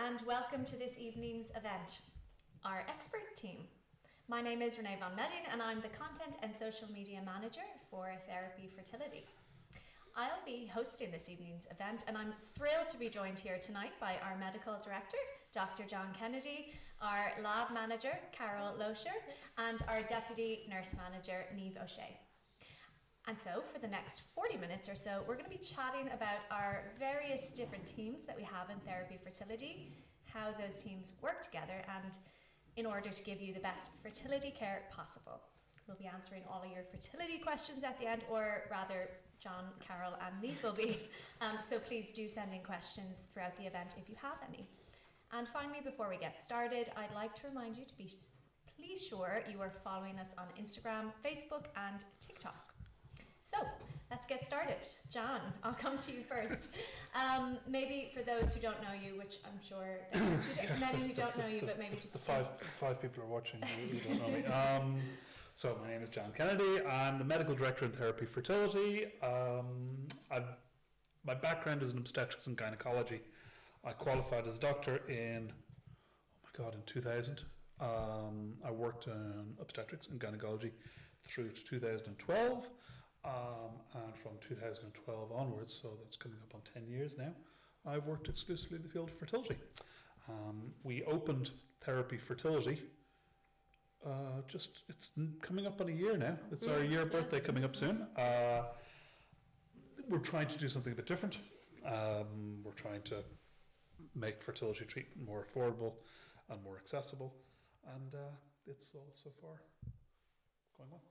and welcome to this evening's event, our expert team. My name is Renee van Medding and I'm the Content and Social Media Manager for Therapie Fertility. I'll be hosting this evening's event and I'm thrilled to be joined here tonight by our Medical Director, Dr. John Kennedy, our Lab Manager, Carol Loescher, and our Deputy Nurse Manager, Niamh O'Shea. And so for the next 40 minutes or so, we're going to be chatting about our various different teams that we have in Therapie Fertility, how those teams work together, and in order to give you the best fertility care possible. We'll be answering all of your fertility questions at the end, or rather, John, Carol, and Niamh will be. So please do send in questions throughout the event if you have any. And finally, before we get started, I'd like to remind you to be please sure you are following us on Instagram, Facebook, and TikTok. So let's get started. John, I'll come to you first. Maybe for those who don't know you, which I'm sure many who don't know you, but maybe just the five people are watching who don't know me. So my name is John Kennedy. I'm the medical director in Therapie Fertility. My background is in obstetrics and gynecology. I qualified as a doctor in 2000. I worked in obstetrics and gynecology through to 2012. And from 2012 onwards, so that's coming up on 10 years now, I've worked exclusively in the field of fertility. We opened Therapie Fertility, it's coming up on a year now. It's our year birthday coming up soon. We're trying to do something a bit different. We're trying to make fertility treatment more affordable and more accessible, and it's all so far going well.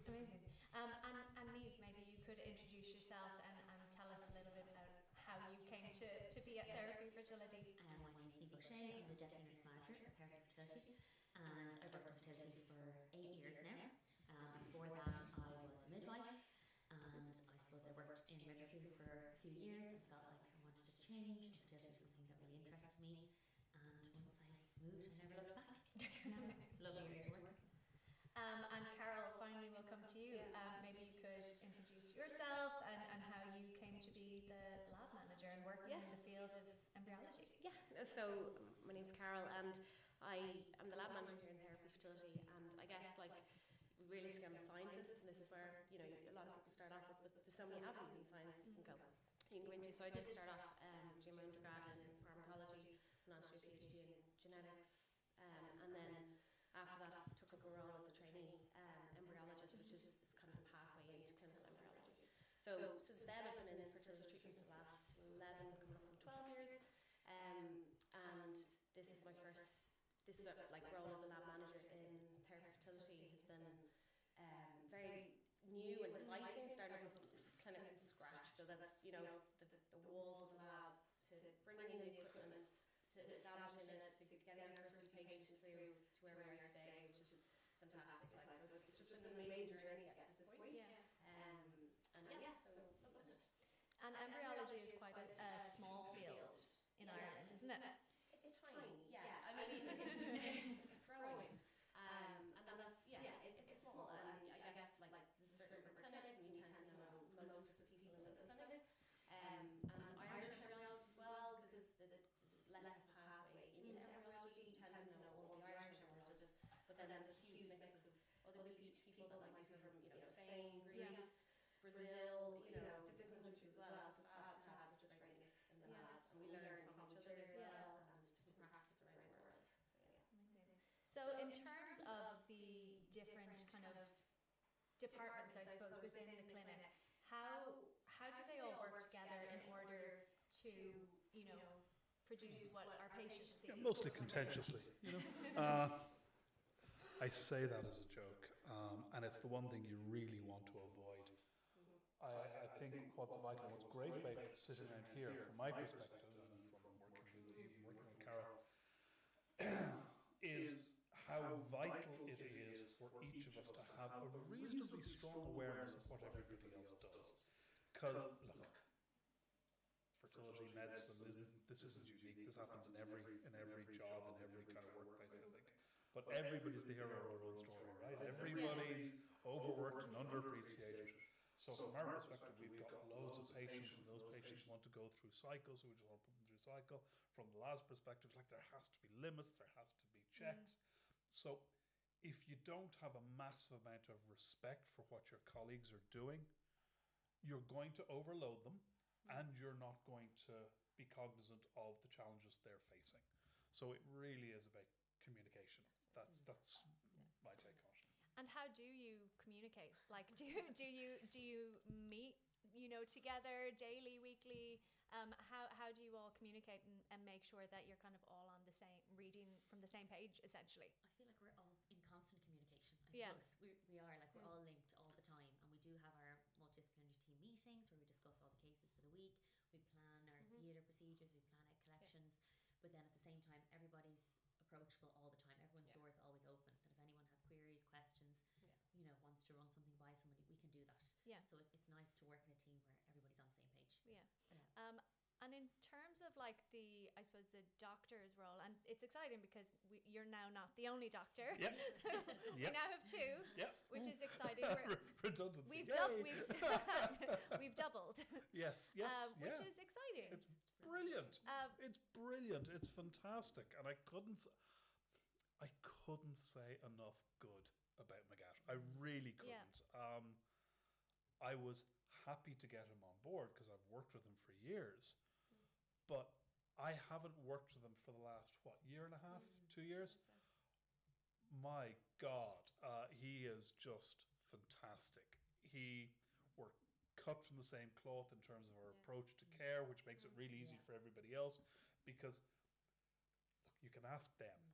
Amazing. And Niamh, maybe you could introduce yourself and tell us a little bit about how you came to be at Therapie Fertility. My name is Niamh O'Shea. I'm the Deputy Nurse Manager at Therapie Fertility, and I've worked in fertility for 8 years now. Before that, I was a midwife, and I suppose I worked in midwifery for a few years and felt like I wanted to change, and fertility was something that really interested me. And once I moved, I never looked back. It's a lovely area to work. And Carol, finally we'll come to you. Maybe you could introduce yourself and how you came to be the lab manager and working in the field of embryology. Yeah, so my name's Carol and I am the lab manager here in Therapie Fertility, and I guess realistically I'm a scientist, and this is where a lot of people start off with, but there's so many avenues in science you can go into. So I did start off doing my undergrad in pharmacology and on to do a PhD in genetics, and then after that, I took up a role as a trainee embryologist, which is kind of the pathway into clinical embryology. So since then, I've been in fertility treatment for the last 11, coming up on 12 years, and this is my first. This is role as a lab manager in Therapie Fertility has been very new and exciting. Starting with this clinic from scratch, so that's the walls of the lab to bringing in the equipment, to establishing it, to getting our first patients through to where we are today, which is fantastic. So it's just been an amazing journey at this point. So loving it. And embryology is quite a small field in Ireland, isn't it? It's tiny, yes. I mean, it's growing. And that's, it's small. And I guess, there's certain clinics, and you tend to know most of the people in those clinics. And Irish embryology as well, because there's less of a pathway into embryology. You tend to know all the Irish embryologists, but then there's a huge mix of other people that might be from Spain, Greece, Brazil, different countries as well. So it's fab to have such a great mix in the labs, and we learn from each other as well, and to practice around the world. So in terms of the different kind of departments, I suppose, within the clinic, how do they all work together in order to, produce what our patients see? Mostly contentiously, I say that as a joke, and it's the one thing you really want to avoid. I think what's vital, what's great about sitting around here, from my perspective, and from working with Carol, is how vital it is for each of us to have a reasonably strong awareness of what everybody else does. Because, look, fertility medicine, this isn't unique. This happens in every job, in every kind of workplace, I think. But everybody's the hero of their own story, right? Everybody's overworked and underappreciated. So from our perspective, we've got loads of patients, and those patients want to go through cycles, so we just want to put them through cycle. From the lab's perspective, like there has to be limits, there has to be checks. So if you don't have a massive amount of respect for what your colleagues are doing, you're going to overload them, and you're not going to be cognizant of the challenges they're facing. So it really is about communication. That's my take on it. And how do you communicate? Like, do you meet, together daily, weekly? How do you all communicate and make sure that you're kind of all on the same, reading from the same page, essentially? I feel like we're all in constant communication, I suppose. We are, like, we're all linked all the time, and we do have our multidisciplinary team meetings where we discuss all the cases for the week. We plan our theatre procedures, we plan out collections, but then at the same time, everybody's approachable all the time. Everyone's door is always open, that if anyone has queries, questions, wants to run something by somebody, we can do that. So it's nice to work in a team where everybody's on the same page. And in terms of like the doctor's role, and it's exciting because you're now not the only doctor. We now have two, which is exciting. Redundancy. We've doubled. Yes. Which is exciting. It's brilliant. It's brilliant. It's fantastic, and I couldn't say enough good about McGatt. I really couldn't. I was happy to get him on board because I've worked with him for years, but I haven't worked with him for the last, year and a half, 2 years? My God, he is just fantastic. We're cut from the same cloth in terms of our approach to care, which makes it really easy for everybody else, because look, you can ask them,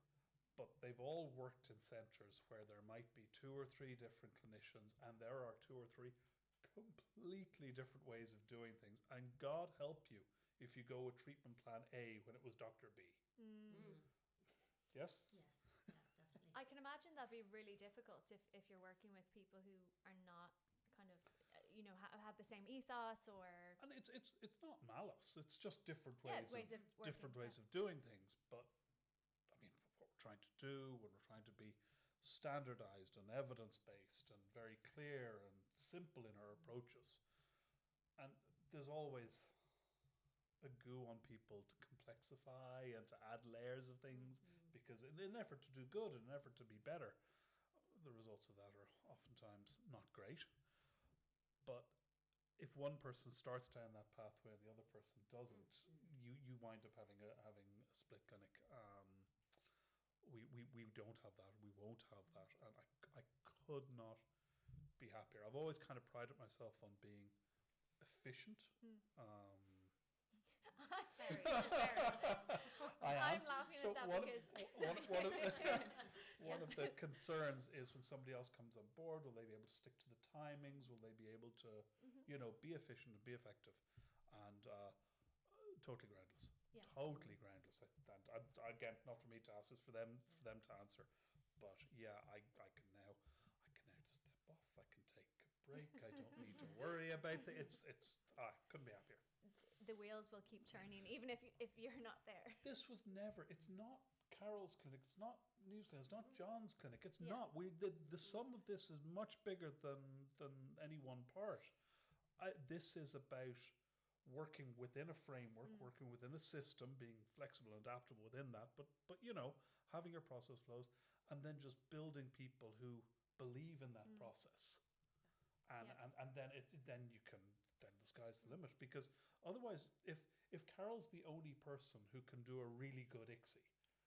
but they've all worked in centres where there might be 2 or 3 different clinicians, and there are 2 or 3 completely different ways of doing things, and God help you if you go with treatment plan A when it was Dr. B. Yes, definitely. I can imagine that'd be really difficult if you're working with people who are not kind of have the same ethos, or and it's not malice, it's just different ways of doing things. But I mean, what we're trying to do when we're trying to be standardized and evidence-based and very clear and simple in our approaches, and there's always a go on people to complexify and to add layers of things, because in an effort to do good, in an effort to be better, the results of that are oftentimes not great. But if one person starts down that pathway and the other person doesn't, you wind up having a split clinic. We don't have that. We won't have that. And I could not be happier. I've always kind of prided myself on being efficient. Very. I am. I'm laughing at that because one of the concerns is when somebody else comes on board, will they be able to stick to the timings? Will they be able to, be efficient and be effective? And totally groundless. Totally groundless. And again, not for me to ask, it's for them to answer. But I can now step off. I can take a break. I don't need to worry about I couldn't be happier. The wheels will keep turning, even if you're not there. This was never. It's not Carol's clinic. It's not Newsland. It's not John's clinic. It's not. The sum of this is much bigger than any one part. This is about working within a framework, working within a system, being flexible and adaptable within that. But having your process flows, and then just building people who believe in that process, and then the sky's the limit. Because otherwise, if Carol's the only person who can do a really good ICSI,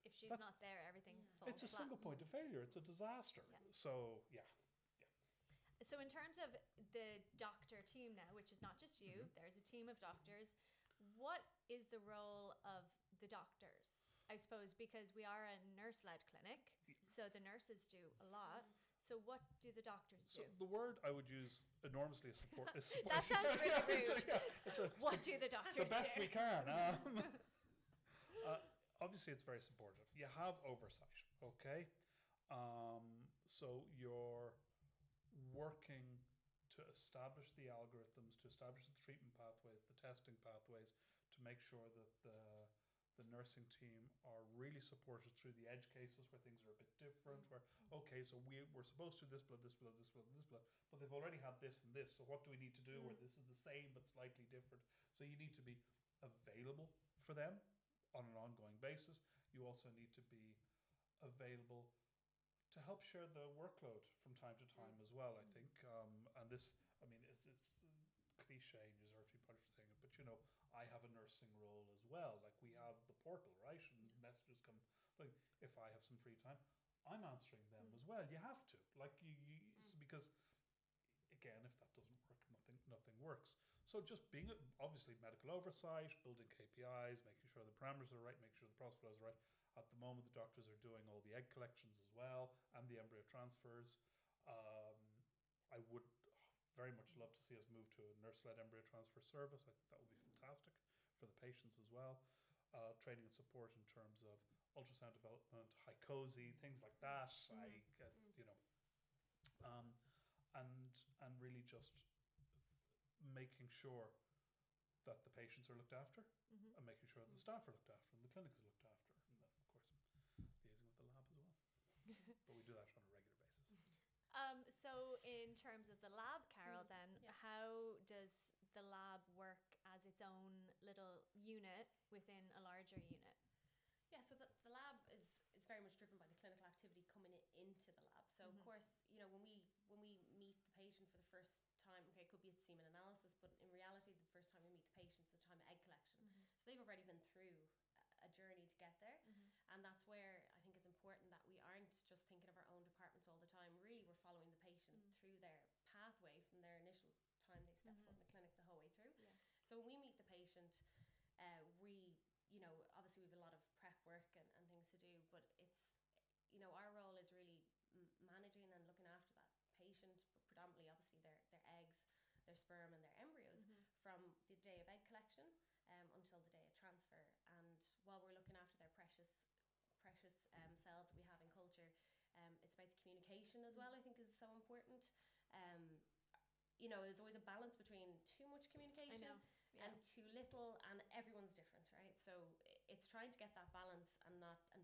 if she's not there, everything falls it's a flat. single point of failure. It's a disaster. So So in terms of the doctor team now, which is not just you, there's a team of doctors. What is the role of the doctors? I suppose because we are a nurse-led clinic, so the nurses do a lot. So what do the doctors do? So the word I would use enormously is support. That sounds really rude. What do the doctors do? The best we can. Obviously, it's very supportive. You have oversight, okay? So you're working to establish the algorithms, to establish the treatment pathways, the testing pathways, to make sure that the nursing team are really supported through the edge cases where things are a bit different, where, okay, so we're supposed to do this blood, this blood, this blood, this blood, but they've already had this and this, so what do we need to do where this is the same but slightly different? So you need to be available for them on an ongoing basis. You also need to be available to help share the workload from time to time as well, I think. And this, I mean, it's cliche and usurpatory part of saying it, but you know, I have a nursing role as well. Like we have the portal, right? And messages come, like if I have some free time, I'm answering them as well. You have to, like because again, if that doesn't work, nothing works. So just being obviously medical oversight, building KPIs, making sure the parameters are right, making sure the process flows are right. At the moment, the doctors are doing all the egg collections as well and the embryo transfers. I would very much love to see us move to a nurse-led embryo transfer service. I think that would be fantastic for the patients as well. Training and support in terms of ultrasound development, HICOSI, things like that. And really just making sure that the patients are looked after and making sure that the staff are looked after and the clinic is looked after. And then, of course, liaising with the lab as well. But we do that on a regular basis. So in terms of the lab, Carol, then, how does the lab work as its own little unit within a larger unit? Yeah, so the lab is very much driven by the clinical activity coming into the lab. So of course, you know, when we meet the patient for the first time, okay, it could be at semen analysis, but in reality, the first time we meet the patient is the time of egg collection. So they've already been through a journey to get there, and that's where I think it's important that we aren't just thinking of our own departments all the time. Really, we're following the patient through their pathway from their initial time they step foot in the clinic the whole way through. So when we meet the patient, you know, obviously we have a lot of prep work and things to do, but it's, you know, our role is really managing and looking after that patient, but predominantly obviously their eggs, their sperm and their embryos from the day of egg collection until the day of transfer. And while we're looking after their precious cells that we have in culture, it's about the communication as well, I think is so important. You know, there's always a balance between too much communication and too little, and everyone's different, right? So it's trying to get that balance and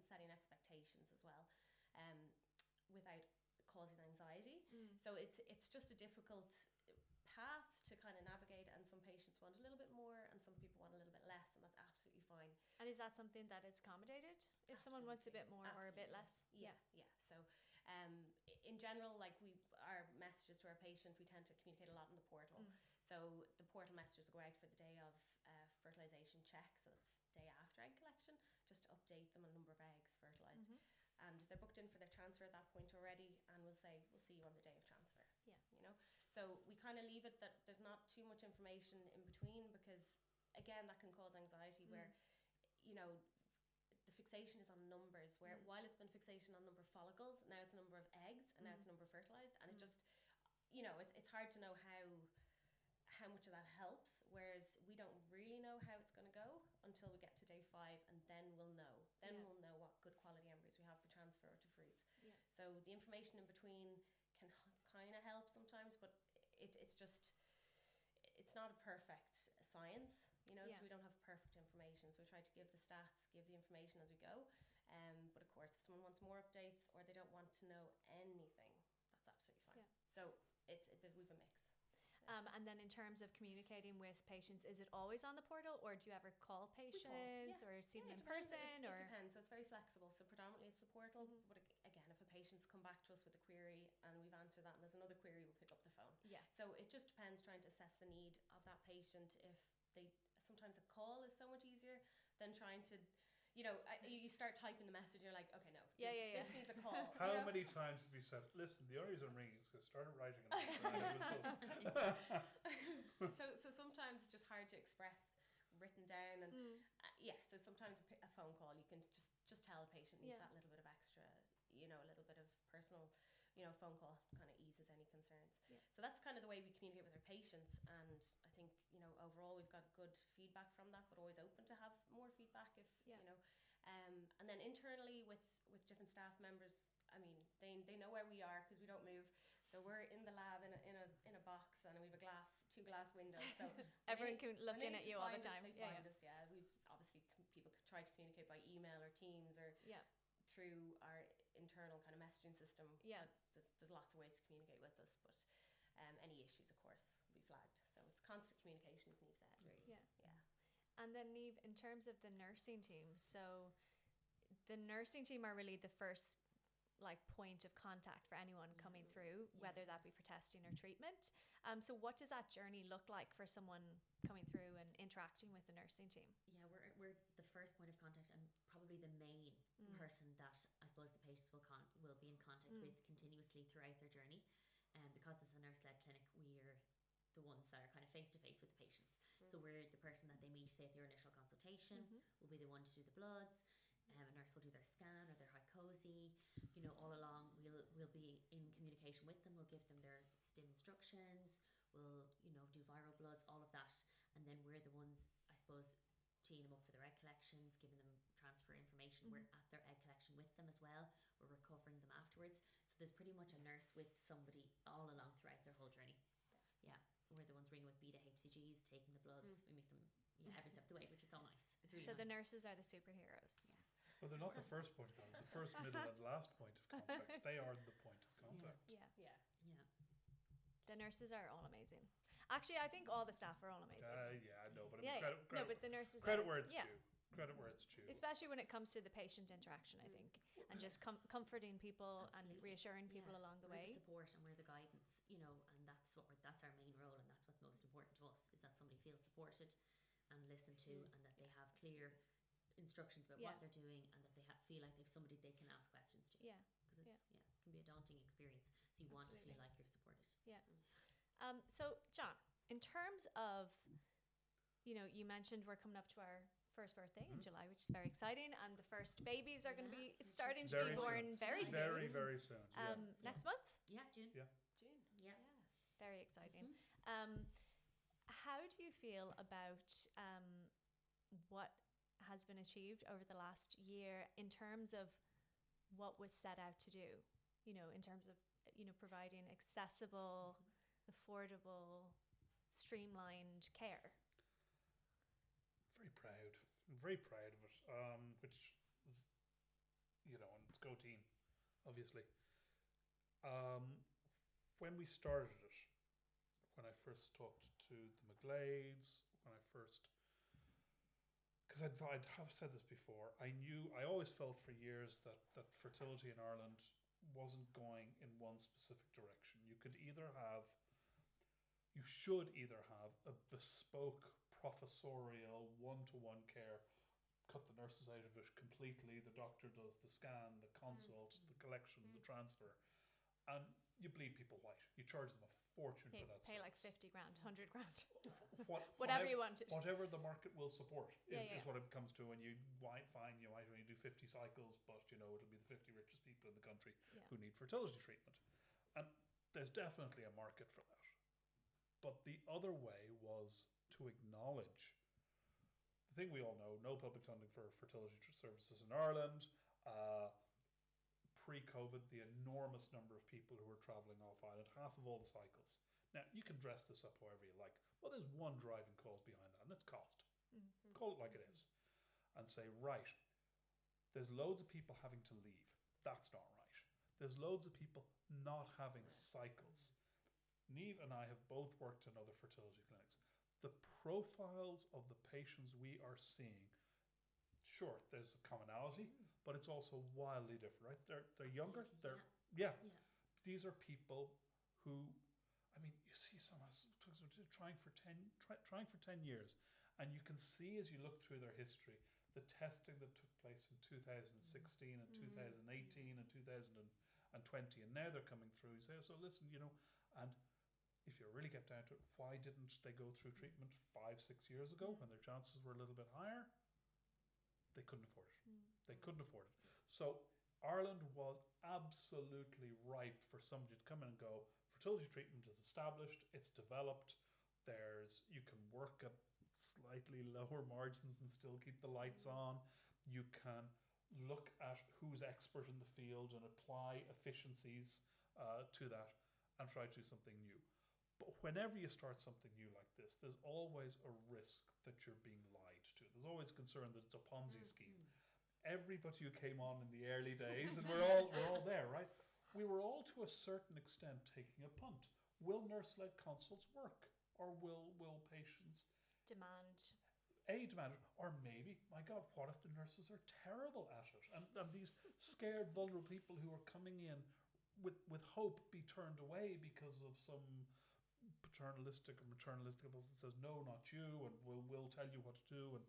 setting expectations as well, without causing anxiety. So it's just a difficult path to kind of navigate, and some patients want a little bit more and some people want a little bit less, and that's absolutely fine. And is that something that is accommodated if someone wants a bit more or a bit less? Yeah. So in general, like our messages to our patient, we tend to communicate a lot in the portal. So the portal messages go out for the day of fertilization check, so it's day after egg collection, just to update them on number of eggs fertilized. And they're booked in for their transfer at that point already, and we'll say we'll see you on the day of transfer. You know, so we kind of leave it that there's not too much information in between, because again that can cause anxiety where, you know, the fixation is on numbers, where while it's been fixation on number of follicles, now it's a number of eggs, and now it's a number fertilized, and it just, you know, it's hard to know how much of that helps, whereas we don't really know how it's going to go until we get to day 5, and then we'll know. We'll know what good quality embryos we have for transfer or to freeze. So the information in between can kind of help sometimes, but it's just, it's not a perfect science, you know, so we don't have perfect information. So we try to give the stats, give the information as we go. But of course, if someone wants more updates or they don't want to know anything, that's absolutely fine. So we have a mix. And then in terms of communicating with patients, is it always on the portal, or do you ever call patients or see them in person? It depends. So it's very flexible. So predominantly it's the portal. But again, if a patient's come back to us with a query and we've answered that and there's another query, we'll pick up the phone. So it just depends, trying to assess the need of that patient. Sometimes a call is so much easier than trying to, you know, you start typing the message, you're like, okay, no, this needs a call. How many times have you said, listen, the only reason I'm ringing is because I started writing and it was just... so sometimes it's just hard to express written down, and so sometimes a phone call, you can just tell a patient needs that little bit of extra, you know, a little bit of personal, you know, phone call kind of eases any concerns. So that's kind of the way we communicate with our patients, and I think, you know, overall we've got good feedback from that, but always open to have more feedback if you know. And then internally with different staff members, I mean, they know where we are because we don't move. So we're in the lab in a box, and we have two glass windows. So everyone can look in at you all the time. They find us. We've obviously people try to communicate by email or Teams or through our internal kind of messaging system. There's lots of ways to communicate with us, but any issues, of course, will be flagged. So it's constant communication, as Niamh said, really. Yeah. And then Niamh, in terms of the nursing team, so the nursing team are really the first point of contact for anyone coming through, whether that be for testing or treatment. So what does that journey look like for someone coming through and interacting with the nursing team? Yeah, we're the first point of contact and probably the main person that I suppose the patients will be in contact with continuously throughout their journey. And because it's a nurse-led clinic, we're the ones that are kind of face-to-face with the patients. So we're the person that they meet, say, at their initial consultation. We'll be the one to do the bloods. A nurse will do their scan or their hycosi. All along we'll be in communication with them. We'll give them their STIM instructions. We'll do viral bloods, all of that, and then we're the ones, I suppose, teeing them up for their egg collections, giving them transfer information. We're at their egg collection with them as well. We're recovering them afterwards. So there's pretty much a nurse with somebody all along throughout their whole journey. Yeah, we're the ones ringing with beta HCGs, taking the bloods. We make them every step of the way, which is so nice. It's really so nice. The nurses are the superheroes. Yes. Well, they're not the first point of contact. The first, middle, and last point of contact. They are the point of contact. Yeah. The The nurses are all amazing. Actually, I think all the staff are all amazing. But credit, but the nurses credit are, where it's due. Credit where it's due. Especially when it comes to the patient interaction, I think, and just comforting people and reassuring people along the way. The support and we're the guidance, and that's our main role, and that's what's most important to us, is that somebody feels supported and listened to, and that they have clear instructions about what they're doing, and that they feel like they've somebody they can ask questions to. Because it can be a daunting experience, so you want to feel like you're supported. So John, in terms of, you mentioned we're coming up to our first birthday in July, which is very exciting, and the first babies are going to be starting to be born very soon. Very soon. Next month? June. June. Very exciting. How do you feel about what has been achieved over the last year in terms of what was set out to do, in terms of, providing accessible, affordable, streamlined care? I'm very proud of it, which is, and it's Go Team, obviously. When we started it, when I first talked to the McGlades, because I'd have said this before, I always felt for years that fertility in Ireland wasn't going in one specific direction. You should either have a bespoke professorial one-to-one care, cut the nurses out of it completely, the doctor does the scan, the consult, the collection, the transfer, and you bleed people white. You charge them a fortune for that. Pay like 50 grand, 100 grand. Whatever you wanted. Whatever the market will support is what it comes to. And you might find you might only do 50 cycles, but it'll be the 50 richest people in the country who need fertility treatment. And there's definitely a market for that. But the other way was to acknowledge the thing we all know: no public funding for fertility services in Ireland. Pre-COVID, the enormous number of people who were travelling off island, half of all the cycles. Now, you can dress this up however you like. Well, there's one driving cause behind that, and it's cost. Call it like it is. And say, right, there's loads of people having to leave. That's not right. There's loads of people not having cycles. Niamh and I have both worked in other fertility clinics. The profiles of the patients we are seeing, sure, there's a commonality, but it's also wildly different, right? They're younger. These are people who, you see some trying for 10 years, and you can see as you look through their history, the testing that took place in 2016 and 2018 and 2020, and now they're coming through. You say, so listen, and if you really get down to it, why didn't they go through treatment 5-6 years ago when their chances were a little bit higher? They couldn't afford it. They couldn't afford it. So Ireland was absolutely ripe for somebody to come in and go, fertility treatment is established, it's developed, you can work at slightly lower margins and still keep the lights on. You can look at who's expert in the field and apply efficiencies to that and try to do something new. But whenever you start something new like this, there's always a risk that you're being lied to. There's always concern that it's a Ponzi scheme. Everybody who came on in the early days, and we're all there, right? We were all to a certain extent taking a punt. Will nurse-led consults work, or will patients Demand. demand it? Or maybe, my God, what if the nurses are terrible at it, and these scared, vulnerable people who are coming in with hope be turned away because of some paternalistic or maternalistic impulse that says no, not you, and we'll tell you what to do and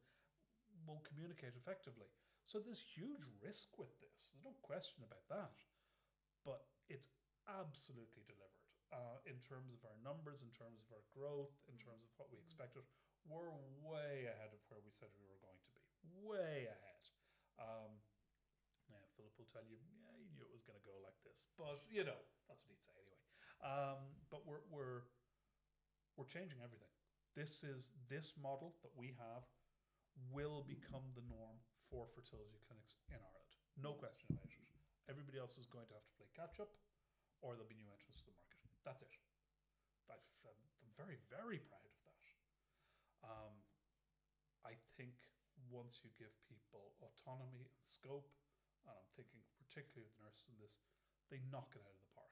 won't communicate effectively. So there's huge risk with this. There's no question about that. But it's absolutely delivered in terms of our numbers, in terms of our growth, in terms of what we expected. We're way ahead of where we said we were going to be. Way ahead. Now, Philip will tell you, yeah, he knew it was going to go like this. But, that's what he'd say anyway. But we're changing everything. This model that we have will become the norm for fertility clinics in Ireland. No question about it. Everybody else is going to have to play catch up, or there'll be new entrants to the market. That's it. I'm very, very proud of that. I think once you give people autonomy and scope, and I'm thinking particularly of the nurses in this, they knock it out of the park.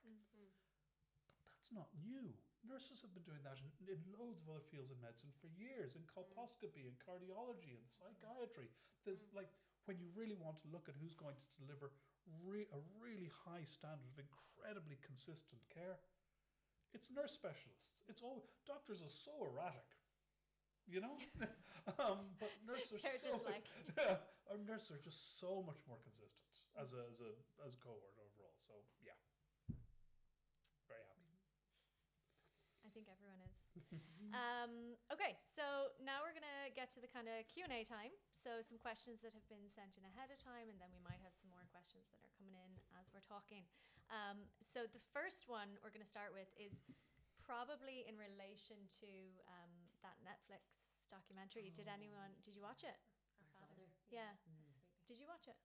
But that's not new. Nurses have been doing that in loads of other fields in medicine for years, in colposcopy, in cardiology, and psychiatry. There's when you really want to look at who's going to deliver a really high standard of incredibly consistent care, it's nurse specialists. It's all doctors are so erratic, but nurses our nurses are just so much more consistent as a cohort overall. So yeah, very happy. I think everyone is. Okay, so now we're going to get to the kind of Q&A time. So some questions that have been sent in ahead of time, and then we might have some more questions that are coming in as we're talking. So the first one we're going to start with is probably in relation to that Netflix documentary. Did you watch it? Our Father. Yeah. Absolutely. Did you watch it?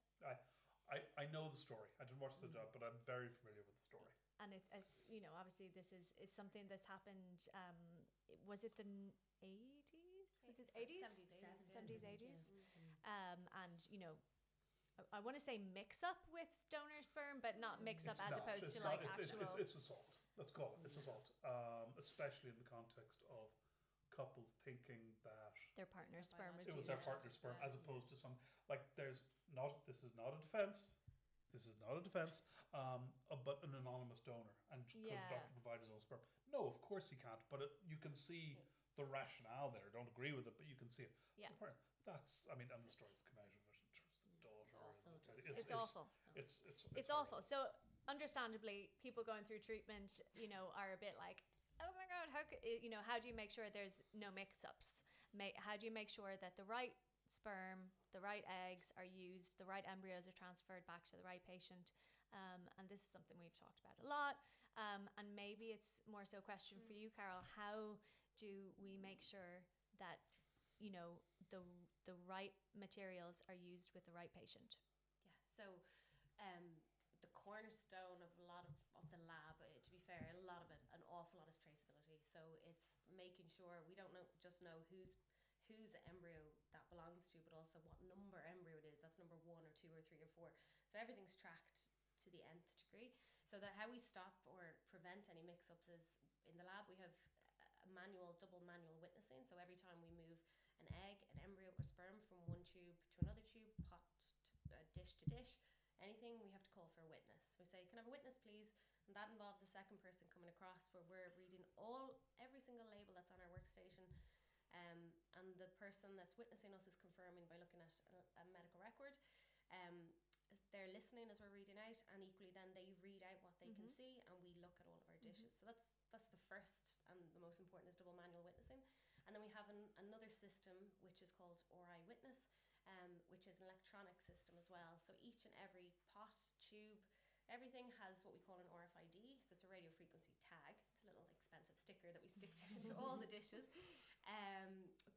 I know the story. I didn't watch the job, but I'm very familiar with the story. And it's obviously this is something that's happened. Was it the 80s? Was it 80s? 70s, 80s. And I want to say mix up with donor sperm, but not mix up as opposed to like actual. It's assault. Let's call it. It's assault. Especially in the context of couples thinking that their partner's sperm was it was used. their partner's sperm, as opposed to some this is not a defense. This is not a defense, but an anonymous donor. And could the doctor provide his own sperm? No, of course he can't. But you can see the rationale there. Don't agree with it, but you can see it. Yeah. And the stories come out of it in terms of the daughter. It's awful. It's awful. So understandably, people going through treatment, are a bit like, oh my God, how do you make sure there's no mix-ups? How do you make sure that the right sperm, the right eggs are used, the right embryos are transferred back to the right patient? And this is something we've talked about a lot. And maybe it's more so a question for you, Carol. How do we make sure that, the right materials are used with the right patient? Yeah. So, the cornerstone of a lot of the lab, to be fair, a lot of it, an awful lot is traceability. So it's making sure we don't just know whose embryo that belongs to, but also what number embryo it is. That's number 1 or 2 or 3 or 4. So everything's tracked to the nth degree. So that how we stop or prevent any mix-ups is in the lab we have a double manual witnessing. So every time we move an egg, an embryo or sperm from one tube to another tube, pot to dish to dish, anything, we have to call for a witness. We say, can I have a witness please? And that involves a second person coming across where we're reading every single label that's on our workstation. And the person that's witnessing us is confirming by looking at a medical record. They're listening as we're reading out, and equally then they read out what they can see, and we look at all of our dishes. So that's the first and the most important, is double manual witnessing. And then we have another system which is called RI Witness, which is an electronic system as well. So each and every pot, tube, everything has what we call an RFID. So it's a radio frequency tag. It's a little expensive sticker that we stick to all the dishes.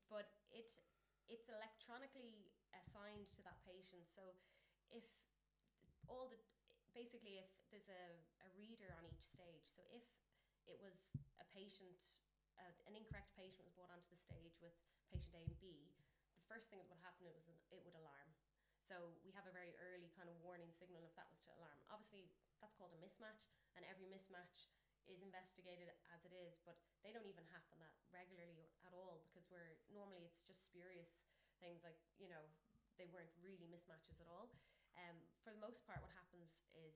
But it's electronically assigned to that patient. So if there's a reader on each stage. So if it was a patient, an incorrect patient was brought onto the stage with patient A and B, the first thing that would happen it would alarm. So we have a very early kind of warning signal if that was to alarm. Obviously, that's called a mismatch, and every mismatch is investigated as it is, but they don't even happen that regularly at all, because normally it's just spurious things, like, you know, they weren't really mismatches at all. For the most part, what happens is,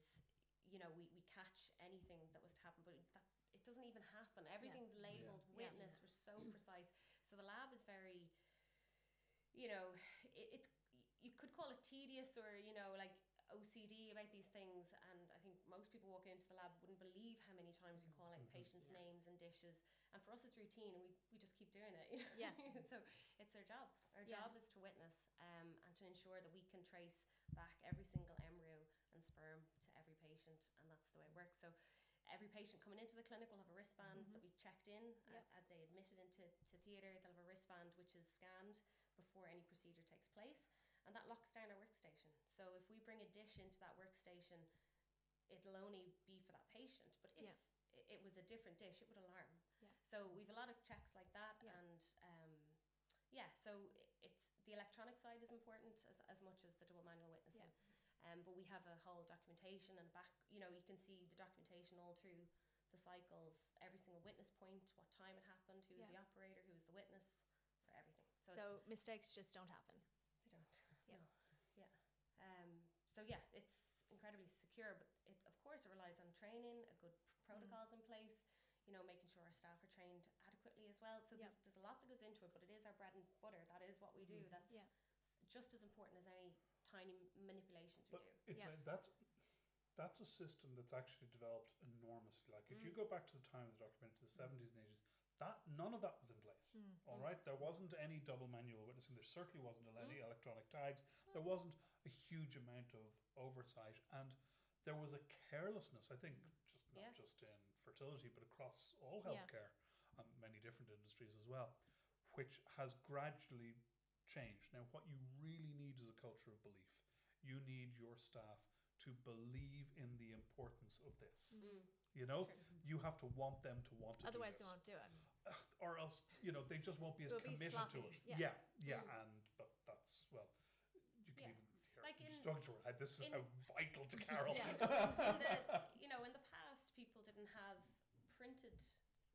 you know, we catch anything that was to happen, but it doesn't even happen. Everything's labelled witness. We're so precise. So the lab is very, you know, you could call it tedious, or, you know, like OCD about these things. And I think most people walking into the lab wouldn't believe how many times we call out patients' names and dishes. And for us, it's routine, and we just keep doing it. You know? So it's our job. Our job is to witness, and to ensure that we can trace back every single embryo and sperm to every patient, and that's the way it works. So every patient coming into the clinic will have a wristband that we checked in. They admitted into theatre, they'll have a wristband which is scanned before any procedure takes place, and that locks down our workstation. So if we bring a dish into that workstation, it'll only be for that patient, but if it was a different dish, it would alarm. So we've a lot of checks like that, and so it's the electronic side is important as much as the double manual witnessing. But we have a whole documentation and you know, you can see the documentation all through the cycles, every single witness point, what time it happened, who was the operator, who was the witness, for everything. So mistakes just don't happen. They don't. No. It's incredibly secure, but of course it relies on training, a good protocols in place, you know, making sure our staff are trained adequately as well. So there's a lot that goes into it, but it is our bread and butter. That is what we do. That's just as important as any tiny manipulations we do. That's a system that's actually developed enormously. Like if you go back to the time of the documentary, the 70s and 80s, none of that was in place. All right, there wasn't any double manual witnessing. There certainly wasn't any electronic tags. There wasn't a huge amount of oversight, and there was a carelessness, I think, not just in fertility, but across all healthcare and many different industries as well, which has gradually changed. Now, what you really need is a culture of belief. You need your staff to believe in the importance of this. You know, you have to want them to want to Otherwise do this. they won't do it. Or else, you know, they just won't be as committed to it. But that's, well, you can even hear like from structure. This is how vital to Carol. In the past, people didn't have printed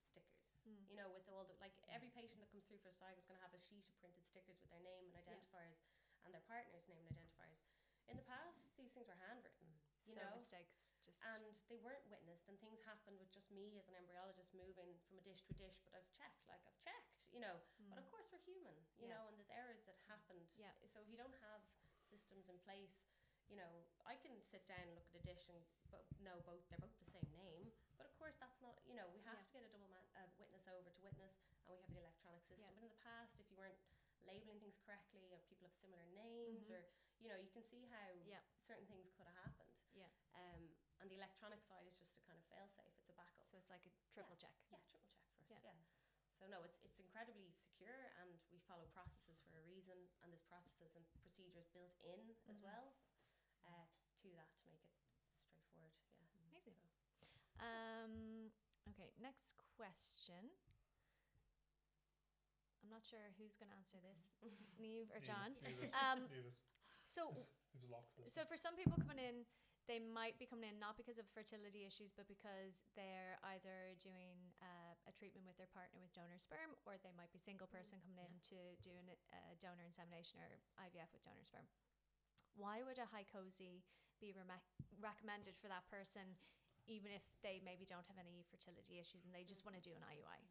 stickers. You know, with all the, like, every patient that comes through for a cycle is going to have a sheet of printed stickers with their name and identifiers and their partner's name and identifiers. In the past, these things were handwritten. You know, mistakes and they weren't witnessed, and things happened with just me as an embryologist moving from a dish to a dish. But I've checked, you know. But of course, we're human, you know, and there's errors that happened. So if you don't have systems in place, you know, I can sit down and look at a dish and they're both the same name. But of course, that's not, you know, we have to get a double witness over to witness, and we have the electronic system. But in the past, if you weren't labeling things correctly, or people have similar names, or, you know, you can see how certain things could have happened. And the electronic side is just a kind of fail-safe. It's a backup. So it's like a triple check. Yeah, triple check for us. So no, it's incredibly secure, and we follow processes for a reason, and there's processes and procedures built in as well to that to make it straightforward. Amazing. So. Okay, next question. I'm not sure who's going to answer this, Niamh or John. So for some people coming in, they might be coming in not because of fertility issues, but because they're either doing a treatment with their partner with donor sperm, or they might be single person coming in to do a donor insemination or IVF with donor sperm. Why would a high COSI be recommended for that person, even if they maybe don't have any fertility issues and they just want to do an IUI?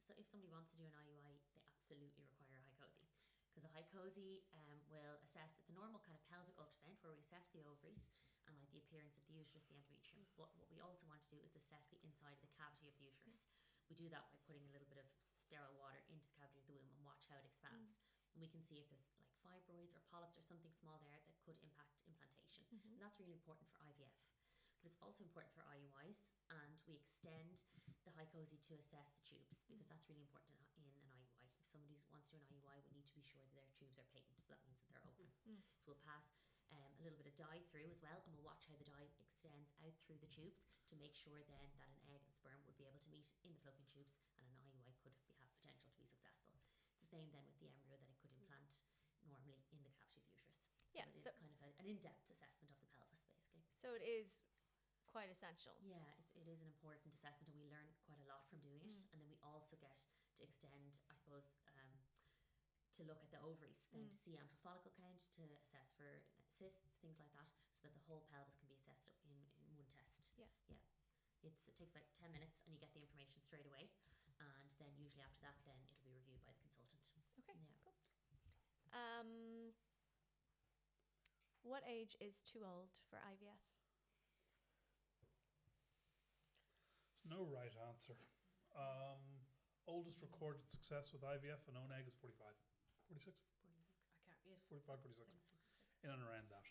So if somebody wants to do an IUI, they absolutely require a high COSI, because a high COSI will assess, it's a normal kind of pelvic ultrasound where we assess the ovaries and like the appearance of the uterus, the endometrium. What we also want to do is assess the inside of the cavity of the uterus. We do that by putting a little bit of sterile water into the cavity of the womb and watch how it expands. And we can see if there's like fibroids or polyps or something small there that could impact implantation. And that's really important for IVF. But it's also important for IUIs, and we extend the high COSI to assess the tubes, because that's really important in an IUI. If somebody wants to do an IUI, we need to be sure that their tubes are patent, so that means that they're open. So we'll pass a little bit of dye through as well, and we'll watch how the dye extends out through the tubes to make sure then that an egg and sperm would be able to meet in the fallopian tubes and an IUI could have potential to be successful. It's the same then with the embryo, that it could implant normally in the cavity of the uterus. So it is kind of an in-depth assessment of the pelvis, basically. So it is quite essential. Yeah, it is an important assessment, and we learn quite a lot from doing it. And then we also get to extend, I suppose, to look at the ovaries, then to see antral follicle count, to assess for cysts, things like that, so that the whole pelvis can be assessed in one test. Yeah. It takes about 10 minutes, and you get the information straight away. And then usually after that, then it'll be reviewed by the consultant. Okay, Yeah. cool. What age is too old for IVF? There's no right answer. Oldest recorded success with IVF and own egg is 45. 46? 46. I can't. Yes. 45, 46. In and around that.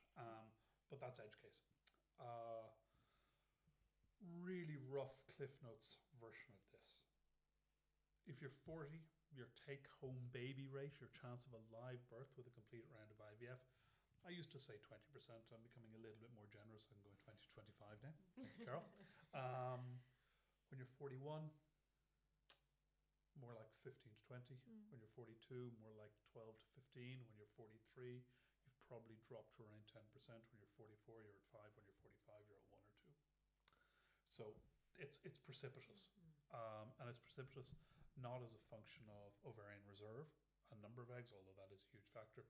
But that's edge case. Really rough Cliff Notes version of this. If you're 40, your take-home baby rate, your chance of a live birth with a complete round of IVF, I used to say 20%. I'm becoming a little bit more generous. I'm going 20 to 25 now. Thank you, Carol. When you're 41, more like 15 to 20. When you're 42, more like 12 to 15. When you're 43, you've probably dropped to around 10%. When you're 44, you're at 5. When you're 45, you're at 1 or 2. So it's precipitous. And it's precipitous not as a function of ovarian reserve and number of eggs, although that is a huge factor.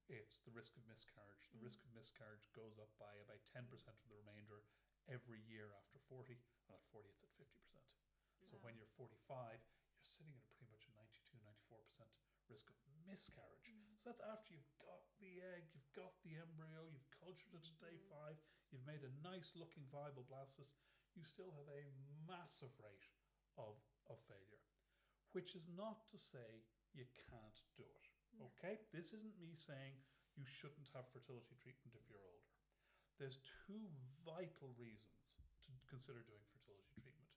It's the risk of miscarriage. The risk of miscarriage goes up by about 10% of the remainder every year after 40, and at 40 it's at 50%. So when you're 45, you're sitting at a pretty much a 92, 94% risk of miscarriage. So that's after you've got the egg, you've got the embryo, you've cultured it to day 5, you've made a nice looking viable blastocyst. You still have a massive rate of failure, which is not to say you can't do it. Okay? This isn't me saying you shouldn't have fertility treatment if you're older. There's 2 vital reasons to consider doing fertility treatment.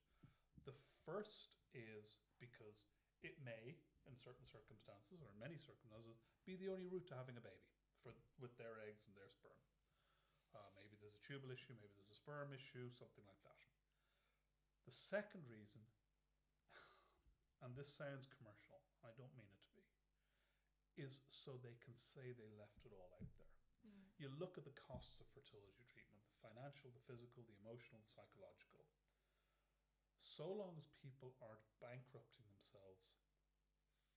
The first is because it may, in certain circumstances, or in many circumstances, be the only route to having a baby with their eggs and their sperm. Maybe there's a tubal issue, maybe there's a sperm issue, something like that. The second reason, and this sounds commercial, I don't mean it to be, is so they can say they left it all out there. You look at the costs of fertility treatment, the financial, the physical, the emotional, the psychological. So long as people aren't bankrupting themselves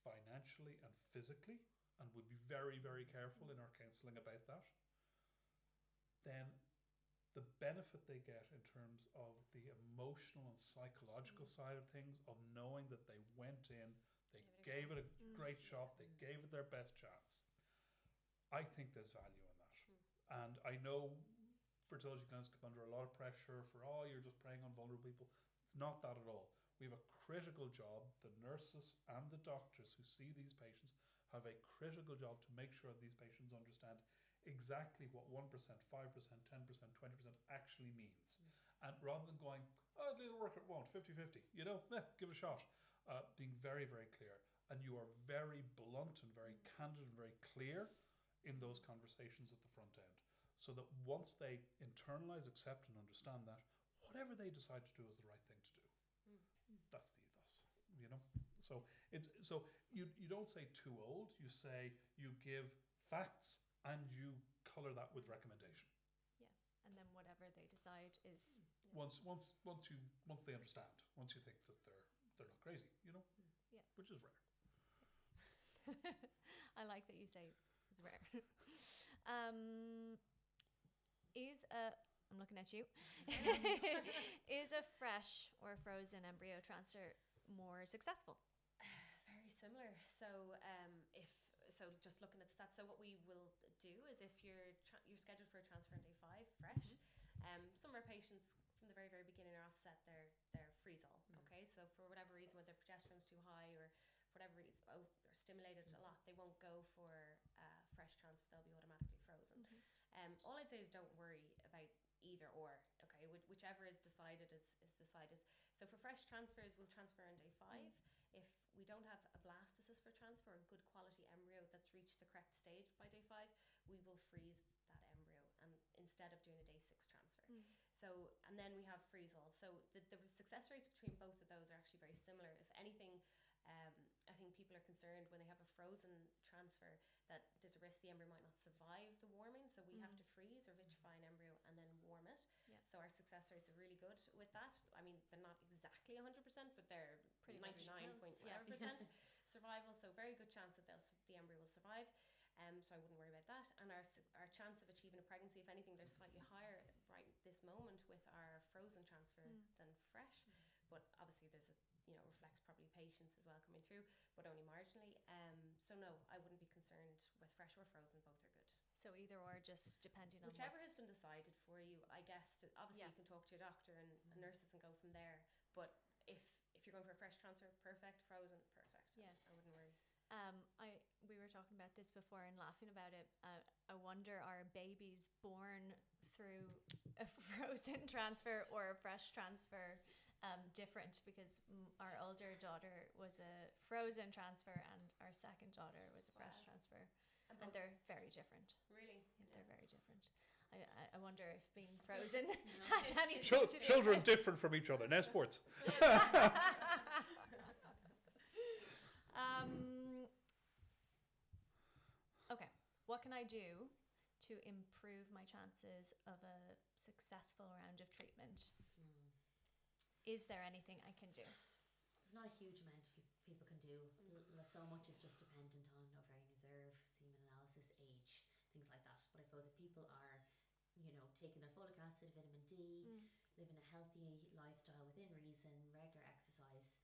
financially and physically, and would be very, very careful in our counselling about that, then the benefit they get in terms of the emotional and psychological side of things, of knowing that they went in, they gave it a great shot, they gave it their best chance, I think there's value in that. And I know fertility clinics come under a lot of pressure for, oh, you're just preying on vulnerable people. It's not that at all. We have a critical job. The nurses and the doctors who see these patients have a critical job to make sure that these patients understand exactly what 1%, 5%, 10%, 20% actually means. And rather than going, oh, it'll work, it won't, 50-50, give it a shot. Being very, very clear. And you are very blunt and very candid and very clear in those conversations at the front end. So that once they internalize, accept and understand that, whatever they decide to do is the right thing to do. That's the ethos, So you don't say too old, you say you give facts and you colour that with recommendation. Yeah, and then whatever they decide is once they understand, once you think that they're not crazy, Yeah. Which is rare. I like that you say it's rare. I'm looking at you. Is a fresh or frozen embryo transfer more successful? Very similar. So just looking at the stats, so what we will do is if you're scheduled for a transfer on day 5, fresh, some of our patients from the very, very beginning are offset their freeze-all. Okay, so for whatever reason, when their progesterone's too high or for whatever reason, or stimulated a lot, they won't go for fresh transfer, they'll be automatically frozen. All I'd say is don't worry about either or. Okay, whichever is decided is decided. So for fresh transfers, we'll transfer on day 5. If we don't have a blastocyst for transfer, a good quality embryo that's reached the correct stage by day 5, we will freeze that embryo and instead of doing a day 6 transfer. So, and then we have freeze-all. So the success rates between both of those are actually very similar. If anything, I think people are concerned when they have a frozen transfer that there's a risk the embryo might not survive the warming. So we have to freeze or vitrify an embryo and then warm it. Yeah. So our success rates are really good with that. I mean, they're not exactly 100%, but they're Pretty 99.7% survival. So very good chance that the embryo will survive. So I wouldn't worry about that. And our chance of achieving a pregnancy, if anything, they're slightly higher right this moment with our frozen transfer than fresh. But obviously there's reflects probably patience as well coming through, but only marginally. So no, I wouldn't be concerned with fresh or frozen. Both are good. So either or, just depending on whichever has been decided for you, I guess. Obviously, you can talk to your doctor and nurses and go from there. But if you're going for a fresh transfer, perfect. Frozen, perfect. Yeah, I wouldn't worry. We were talking about this before and laughing about it. I wonder, are babies born through a frozen transfer or a fresh transfer different? Because our older daughter was a frozen transfer and our second daughter was a fresh transfer, and they're very different. Really? They're very different. I wonder if being frozen had anything to do children with different from each other. Now sports. Okay, what can I do to improve my chances of a successful round of treatment? Is there anything I can do? There's not a huge amount people can do. So much is just dependent on ovarian reserve, semen analysis, age, things like that. But I suppose if people are, taking their folic acid, vitamin D, living a healthy lifestyle within reason, regular exercise,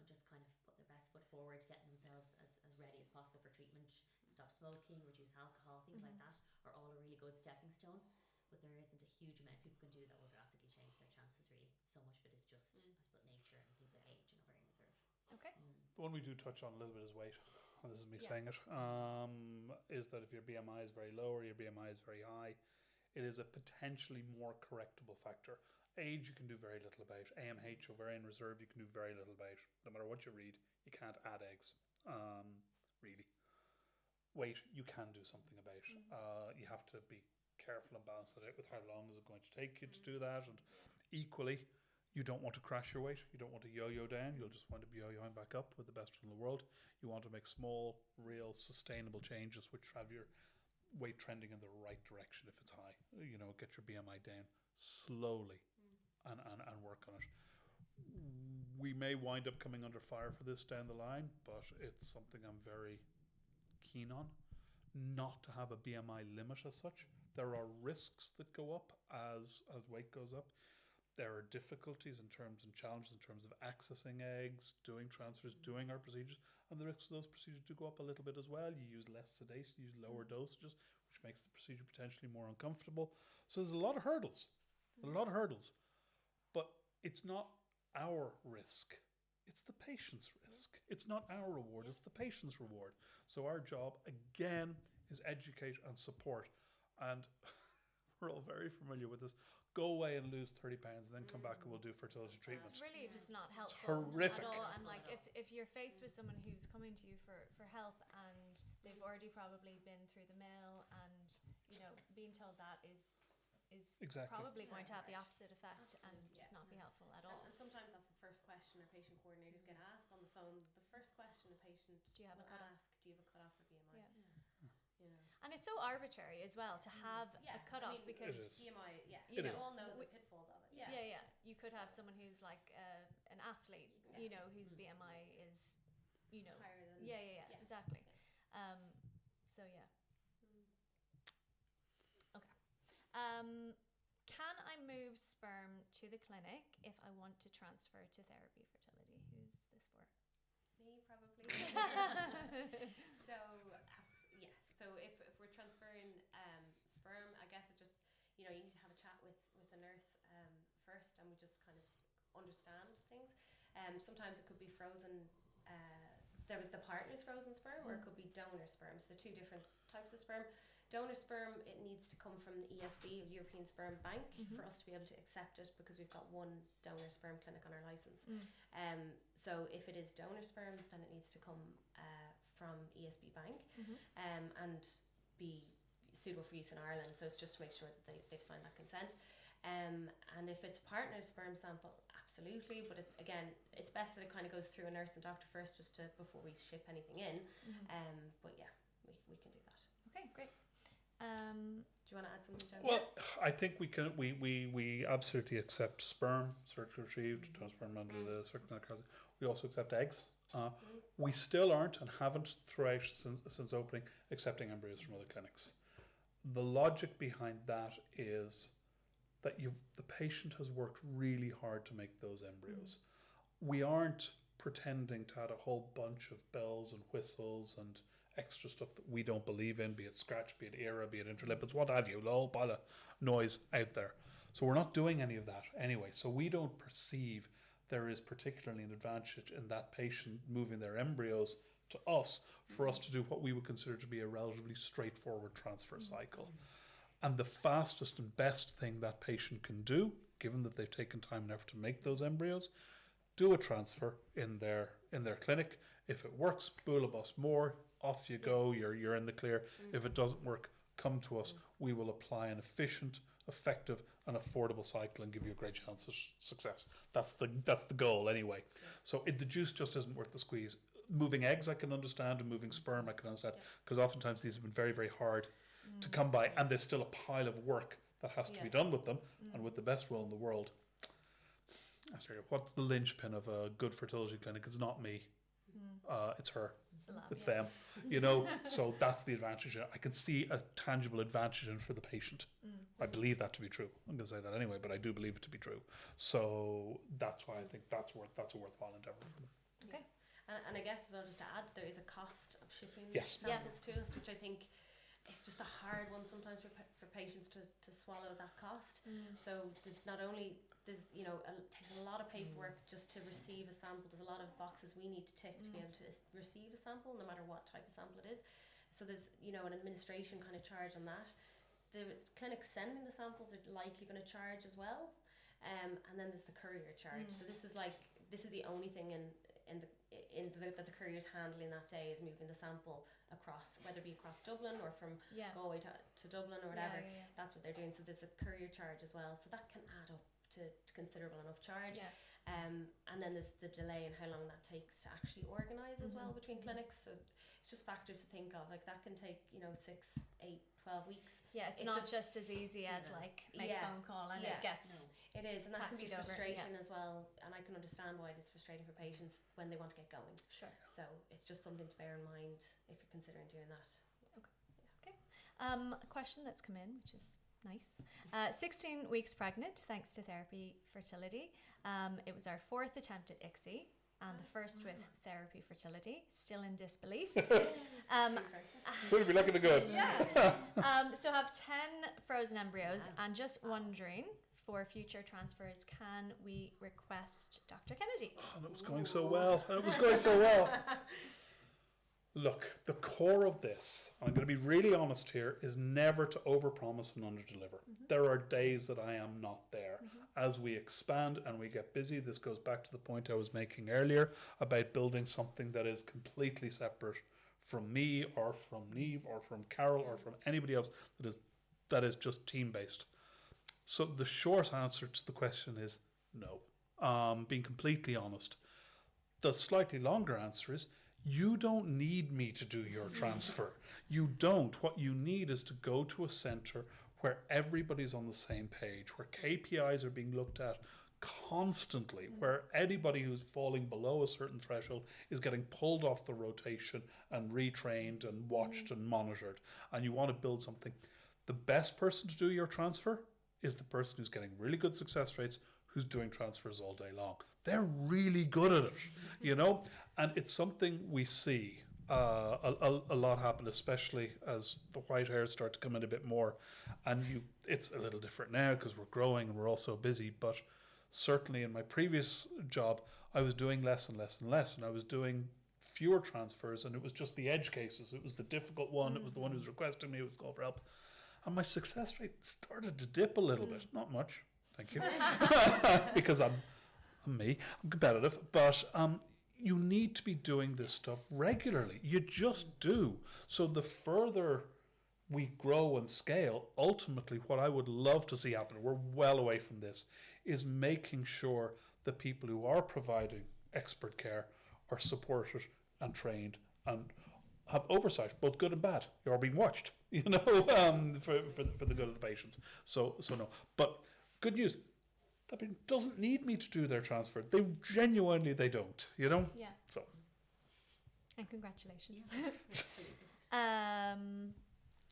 just kind of put their best foot forward, getting themselves as ready as possible for treatment, stop smoking, reduce alcohol, things like that are all a really good stepping stone. But there isn't a huge amount people can do that will drastically change their chances, really. So much of it is just, I suppose, nature and things like age and ovarian reserve. Okay. The one we do touch on a little bit is weight. And this is me saying it. Is that if your BMI is very low or your BMI is very high, it is a potentially more correctable factor. Age you can do very little about. AMH, ovarian reserve, you can do very little about. No matter what you read, you can't add eggs, really. Weight, you can do something about. You have to be careful and balance it out with how long is it going to take you to do that. And equally, you don't want to crash your weight. You don't want to yo-yo down. You'll just want to be yo-yoing back up with the best in the world. You want to make small, real, sustainable changes which have your weight trending in the right direction if it's high. Get your BMI down slowly and work on it. We may wind up coming under fire for this down the line, but it's something I'm very keen on. Not to have a BMI limit as such. There are risks that go up as weight goes up. There are difficulties and challenges in terms of accessing eggs, doing transfers, doing our procedures, and the risks of those procedures do go up a little bit as well. You use less sedation, you use lower dosages, which makes the procedure potentially more uncomfortable. So there's a lot of hurdles, but it's not our risk. It's the patient's risk. It's not our reward, it's the patient's reward. So our job, again, is educate and support. And we're all very familiar with this. Go away and lose 30 pounds and then come back and we'll do fertility treatment. It's really just not helpful horrific. at all. And like if you're faced with someone who's coming to you for help and they've already probably been through the mill and being told that is exactly probably going to have the opposite effect and just not be helpful at all. And sometimes that's the first question our patient coordinators get asked on the phone. The first question a patient do you have a cutoff? Do you have a cutoff for BMI? And it's so arbitrary as well to have a cutoff because BMI, we all know the pitfalls of it. You could have someone who's like an athlete, whose BMI is, higher than exactly. Okay. Can I move sperm to the clinic if I want to transfer to Therapie Fertility? Who's this for? Me, probably. So if we're transferring sperm, I guess it just, you need to have a chat with a nurse first, and we just kind of understand things. Sometimes it could be frozen, the partner's frozen sperm, or it could be donor sperm. So they're two different types of sperm. Donor sperm, it needs to come from the ESB, European Sperm Bank, for us to be able to accept it, because we've got one donor sperm clinic on our license. So if it is donor sperm, then it needs to come from ESB Bank and be suitable for use in Ireland. So it's just to make sure that they've signed that consent. And if it's a partner's sperm sample, absolutely. But again, it's best that it kind of goes through a nurse and doctor first, just before we ship anything in. But yeah, we can do that. Okay, great. Do you want to add something, Jen? Well, I think we absolutely accept sperm, surgically retrieved, transferred under the circumstantial causes. We also accept eggs. We still aren't and haven't throughout since opening accepting embryos from other clinics. The logic behind that is that the patient has worked really hard to make those embryos. We aren't pretending to add a whole bunch of bells and whistles and extra stuff that we don't believe in, be it scratch, be it era, be it interlipids, what have you, the whole pile of noise out there. So we're not doing any of that anyway. So we don't perceive there is particularly an advantage in that patient moving their embryos to us for us to do what we would consider to be a relatively straightforward transfer cycle. And the fastest and best thing that patient can do, given that they've taken time and effort to make those embryos, do a transfer in their clinic. If it works, boulabus more, off you go, you're in the clear. If it doesn't work, come to us. We will apply an efficient, effective and affordable cycle and give you a great chance of success. That's the goal anyway. So the juice just isn't worth the squeeze. Moving eggs I can understand, and moving sperm I can understand, because oftentimes these have been very, very hard to come by, and there's still a pile of work that has to be done with them. And with the best will in the world, I tell you, what's the linchpin of a good fertility clinic? It's not me. It's her. It's them. So that's the advantage. I can see a tangible advantage in for the patient. I believe that to be true. I'm going to say that anyway, but I do believe it to be true. So that's why I think that's a worthwhile endeavour for them. Okay. And I guess as well, just to add, there is a cost of shipping Yes. samples to us, which I think it's just a hard one sometimes for patients to swallow that cost. So there's not only takes a lot of paperwork just to receive a sample. There's a lot of boxes we need to tick to be able to receive a sample, no matter what type of sample it is. So there's an administration kind of charge on that. The clinics sending the samples are likely going to charge as well, and then there's the courier charge. So this is the only thing that the courier's handling that day is moving the sample across, whether it be across Dublin or from Galway to Dublin or whatever. That's what they're doing. So there's a courier charge as well. So that can add up to considerable enough charge. And then there's the delay in how long that takes to actually organise as well between clinics. So it's just factors to think of. Like that can take 6, 8, 12 weeks. Yeah, it's not just as easy as make a phone call and it gets. It is, and that can be taxied over, frustrating as well. And I can understand why it is frustrating for patients when they want to get going. Sure. So it's just something to bear in mind if you're considering doing that. Okay. A question that's come in, which is nice. 16 weeks pregnant, thanks to Therapie Fertility. It was our 4th attempt at ICSI and the first with Therapie Fertility. Still in disbelief. Should be looking good. So have 10 frozen embryos and just wondering, for future transfers, can we request Dr. Kennedy? And it was going so well. Look, the core of this, I'm going to be really honest here, is never to overpromise and underdeliver. There are days that I am not there. As we expand and we get busy, this goes back to the point I was making earlier about building something that is completely separate from me or from Niamh or from Carol or from anybody else that is just team-based. So the short answer to the question is no. Being completely honest. The slightly longer answer is you don't need me to do your transfer. You don't. What you need is to go to a centre where everybody's on the same page, where KPIs are being looked at constantly, where anybody who's falling below a certain threshold is getting pulled off the rotation and retrained and watched and monitored. And you want to build something. The best person to do your transfer is the person who's getting really good success rates, who's doing transfers all day long. They're really good at it, and it's something we see a lot happen, especially as the white hairs start to come in a bit more. And it's a little different now because we're growing and we're all so busy, but certainly in my previous job, I was doing less and less and less, and I was doing fewer transfers, and it was just the edge cases. It was the difficult one. It was the one who was requesting me. It was call for help. And my success rate started to dip a little bit. Not much, thank you, because I'm competitive. But you need to be doing this stuff regularly. You just do. So the further we grow and scale, ultimately what I would love to see happen, we're well away from this, is making sure the people who are providing expert care are supported and trained and have oversight, both good and bad. You're being watched, for the good of the patients. So no. But good news, that patient doesn't need me to do their transfer. They genuinely don't, Yeah. So. And congratulations. Absolutely.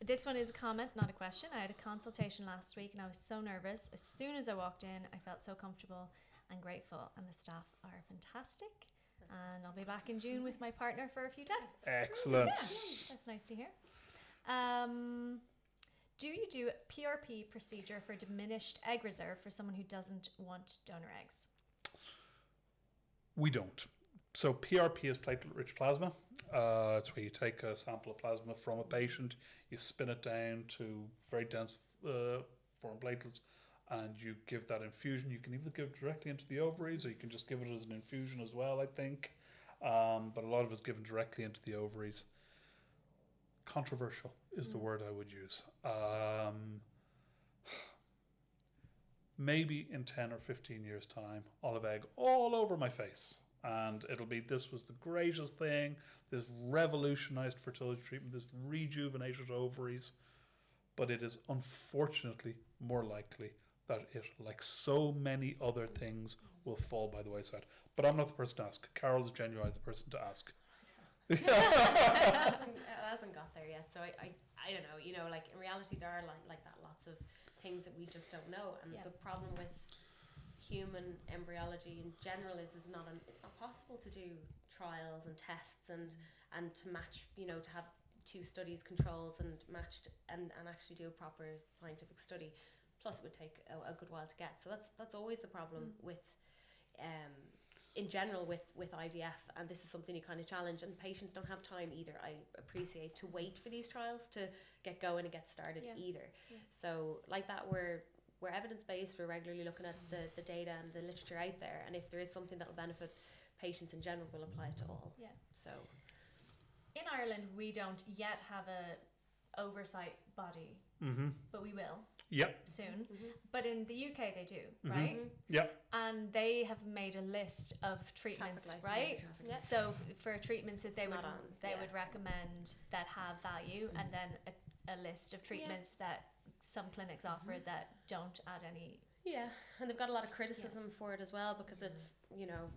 This one is a comment, not a question. I had a consultation last week and I was so nervous. As soon as I walked in, I felt so comfortable and grateful, and the staff are fantastic. And I'll be back in June with my partner for a few tests. Excellent. Yeah, that's nice to hear. Do you do a PRP procedure for diminished egg reserve for someone who doesn't want donor eggs? We don't. So PRP is platelet-rich plasma. It's where you take a sample of plasma from a patient, you spin it down to very dense foreign platelets, and you give that infusion. You can either give it directly into the ovaries, or you can just give it as an infusion as well, I think. But a lot of it's given directly into the ovaries. Controversial is the word I would use. Maybe in 10 or 15 years' time, olive egg all over my face. And it'll be, this was the greatest thing, this revolutionized fertility treatment, this rejuvenated ovaries. But it is unfortunately more likely that it, like so many other things, will fall by the wayside. But I'm not the person to ask. Carol is genuinely the person to ask. It hasn't got there yet, so I don't know. Like in reality, there are like that lots of things that we just don't know, and the problem with human embryology in general is it's not possible to do trials and tests and to match, to have two studies, controls and matched and actually do a proper scientific study. Plus, it would take a good while to get. So that's always the problem with, in general, with IVF. And this is something you kind of challenge. And patients don't have time either, I appreciate, to wait for these trials to get going and get started either. Yeah. So like that, we're evidence-based. We're regularly looking at the data and the literature out there. And if there is something that will benefit patients in general, we'll apply it to all. Yeah. So in Ireland, we don't yet have a oversight body, but we will. Yep. Soon. But in the UK they do, right? Yep. And they have made a list of treatments, right? Yep. So for treatments that they It's would not on, would recommend that have value, and then a list of treatments that some clinics offer that don't add any. Yeah, and they've got a lot of criticism for it as well, because it's,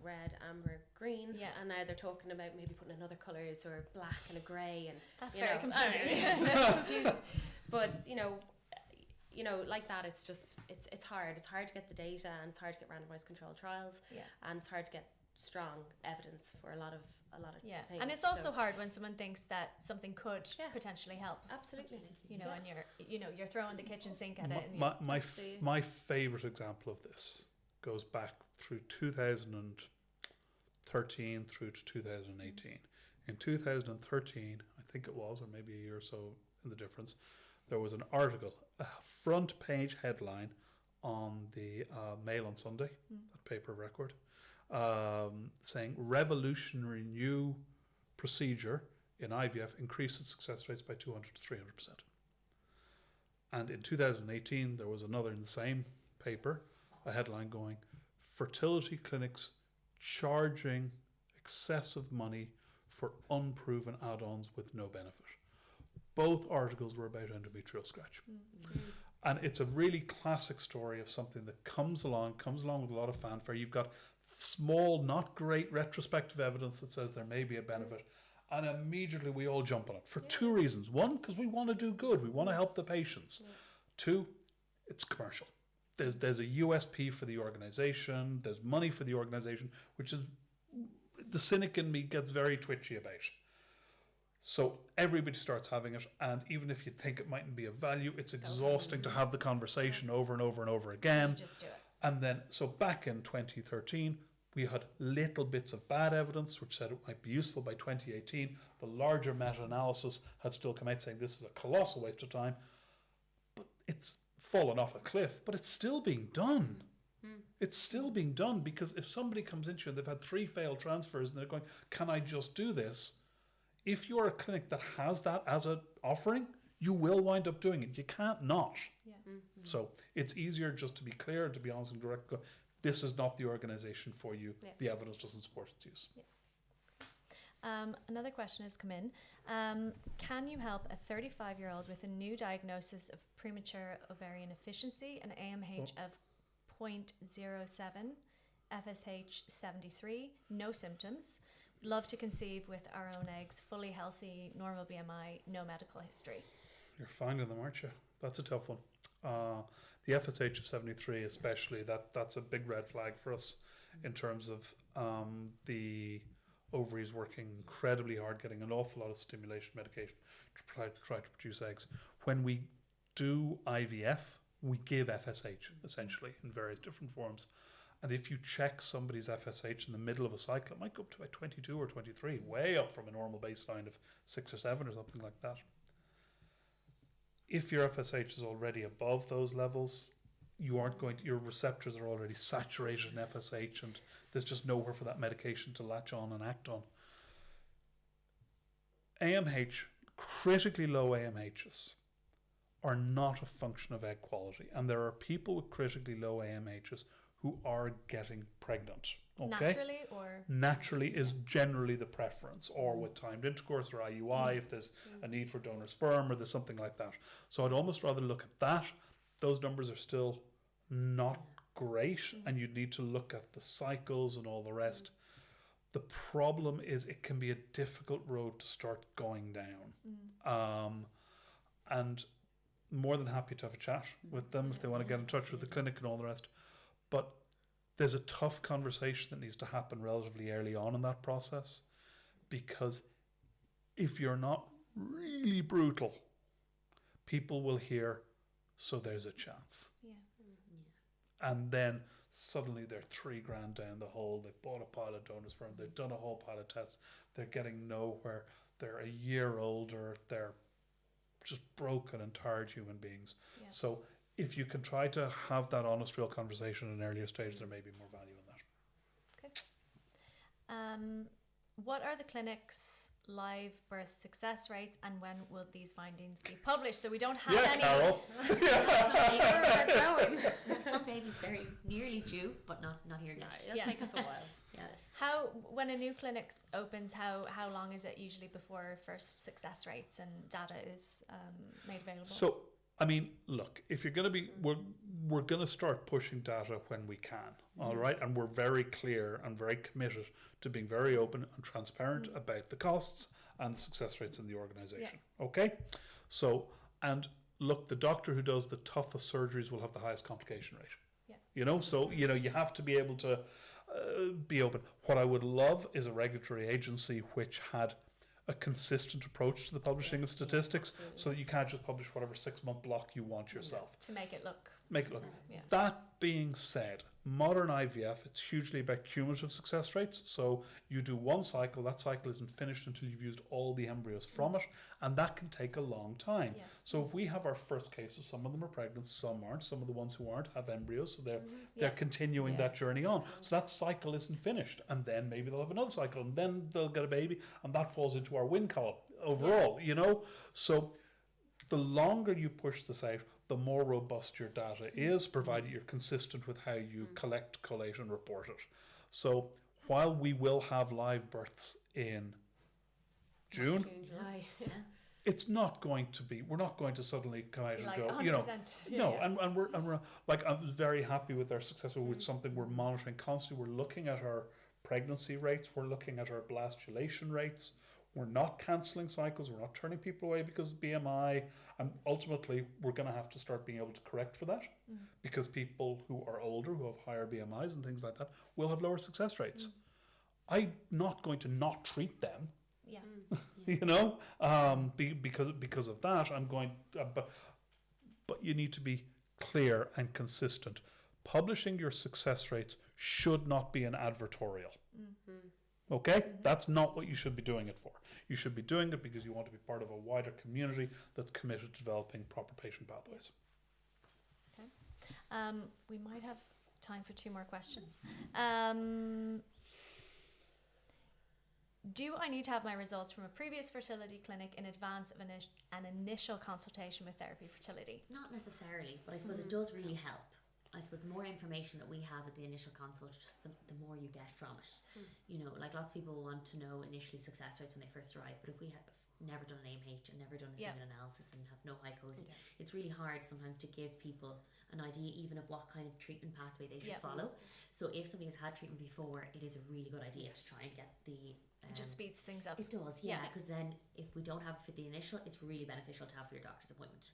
red, amber, green, and now they're talking about maybe putting in other colours or black and a grey, and that's very confusing. It confuses. But like that, it's just it's hard. It's hard to get the data, and it's hard to get randomised controlled trials, and it's hard to get strong evidence for a lot of things. And it's also hard when someone thinks that something could potentially help. Absolutely. And you're throwing the kitchen sink at it. And my favourite example of this goes back through 2013 through to 2018. In 2013, I think it was, or maybe a year or so in the difference, there was an article, a front page headline on the Mail on Sunday, that paper of record, saying revolutionary new procedure in IVF increases success rates by 200 to 300%. And in 2018, there was another in the same paper, a headline going, fertility clinics charging excessive money for unproven add-ons with no benefit. Both articles were about endometrial scratch. And it's a really classic story of something that comes along with a lot of fanfare. You've got small, not great retrospective evidence that says there may be a benefit, and immediately we all jump on it for two reasons. One, because we want to do good, we want to help the patients. Two, it's commercial. There's a USP for the organization, there's money for the organization, which is the cynic in me gets very twitchy about. So everybody starts having it, and even if you think it mightn't be of value, it's exhausting to have the conversation over and over and over again. You just do it. And then, so back in 2013, we had little bits of bad evidence which said it might be useful. By 2018, the larger meta-analysis had still come out saying this is a colossal waste of time. But it's fallen off a cliff, but it's still being done. It's still being done, because if somebody comes into you and they've had 3 failed transfers and they're going, can I just do this? If you're a clinic that has that as an offering, you will wind up doing it. You can't not. Yeah. So it's easier just to be clear, to be honest and direct. Go, this is not the organisation for you. Yeah. The evidence doesn't support its use. Another question has come in. Can you help a 35-year-old with a new diagnosis of premature ovarian efficiency, an AMH of 0.07, FSH 73, no symptoms, love to conceive with our own eggs, fully healthy, normal BMI, no medical history? You're finding them, aren't you? That's a tough one. The FSH of 73 especially, that's a big red flag for us in terms of the ovaries working incredibly hard, getting an awful lot of stimulation medication to try to produce eggs. When we do IVF, we give FSH essentially in various different forms. And if you check somebody's FSH in the middle of a cycle, it might go up to about 22 or 23, way up from a normal baseline of 6 or 7 or something like that. If your FSH is already above those levels, you aren't going to, your receptors are already saturated in FSH, and there's just nowhere for that medication to latch on and act on. AMH, critically low AMHs, are not a function of egg quality, and there are people with critically low AMHs who are getting pregnant. Okay? Naturally, or? Naturally is generally the preference, or with timed intercourse or IUI if there's a need for donor sperm or there's something like that. So I'd almost rather look at that. Those numbers are still not great, and you'd need to look at the cycles and all the rest. The problem is it can be a difficult road to start going down. And more than happy to have a chat with them if they want to get in touch with the clinic and all the rest. But there's a tough conversation that needs to happen relatively early on in that process, because if you're not really brutal, people will hear, so there's a chance. And then suddenly they're $3,000 down the hole. They've bought a pile of donor sperm. They've done a whole pile of tests. They're getting nowhere. They're a year older. They're just broken and tired human beings. Yeah. So if you can try to have that honest, real conversation at an earlier stage, there may be more value in that. Okay. What are the clinic's live birth success rates, and when will these findings be published? So we don't have any. Carol. Some babies very nearly due, but not here yet. It'll take us a while. How, when a new clinic opens, how long is it usually before first success rates and data is made available? So, I mean, look, if you're going to be, we're going to start pushing data when we can, all right? And we're very clear and very committed to being very open and transparent about the costs and the success rates in the organisation, okay? So, and look, the doctor who does the toughest surgeries will have the highest complication rate. Yeah. You know, so, you know, you have to be able to be open. What I would love is a regulatory agency which had a consistent approach to the publishing of statistics, so that you can't just publish whatever 6-month block you want yourself. To make it look. Yeah. That being said, modern IVF, it's hugely about cumulative success rates. So you do one cycle, that cycle isn't finished until you've used all the embryos from it, and that can take a long time. Yeah. So if we have our first cases, some of them are pregnant, some aren't. Some of the ones who aren't have embryos, so they're continuing that journey on. So that cycle isn't finished, and then maybe they'll have another cycle, and then they'll get a baby, and that falls into our win column overall, you know? So the longer you push this out, the more robust your data is, provided you're consistent with how you collect, collate, and report it. So while we will have live births in June, July. it's not going to be, we're not going to suddenly come out and Like go, 100%. you know, no, and we're like, I was very happy with our success with something we're monitoring constantly. We're looking at our pregnancy rates, we're looking at our blastulation rates. We're not cancelling cycles, we're not turning people away because of BMI, and ultimately we're going to have to start being able to correct for that, because people who are older, who have higher BMIs and things like that, will have lower success rates. I'm not going to not treat them, you know, because of that. I'm going, but you need to be clear and consistent. Publishing your success rates should not be an advertorial. Okay? That's not what you should be doing it for. You should be doing it because you want to be part of a wider community that's committed to developing proper patient pathways. Okay. We might have time for 2 more questions. do I need to have my results from a previous fertility clinic in advance of an initial consultation with Therapie Fertility? Not necessarily, but I suppose it does really help. I suppose the more information that we have at the initial consult, just the more you get from it. You know, like lots of people want to know initially success rates when they first arrive, but if we have never done an AMH and never done a semen analysis and have no hycosis, it's really hard sometimes to give people an idea even of what kind of treatment pathway they should follow. So if somebody has had treatment before, it is a really good idea to try and get the It just speeds things up. it does, because then if we don't have it for the initial, it's really beneficial to have for your doctor's appointment.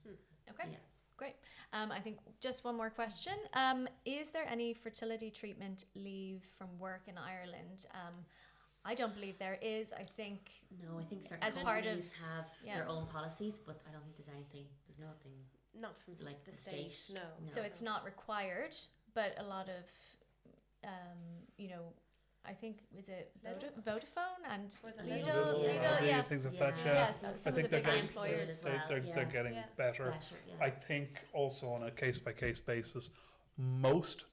Okay. Yeah. Great. I think just one more question. Is there any fertility treatment leave from work in Ireland? I don't believe there is. I think No, I think certain as part of companies have their own policies, but I don't think there's nothing. Not from Like the the state. state. No. so it's not required, but a lot of you know, I think was it Vodafone and Was it Lidl, Lidl, yeah. things like that. Yeah, I some think of the big they're employers. as well. they're getting better. Better, I think also on a case-by-case basis, most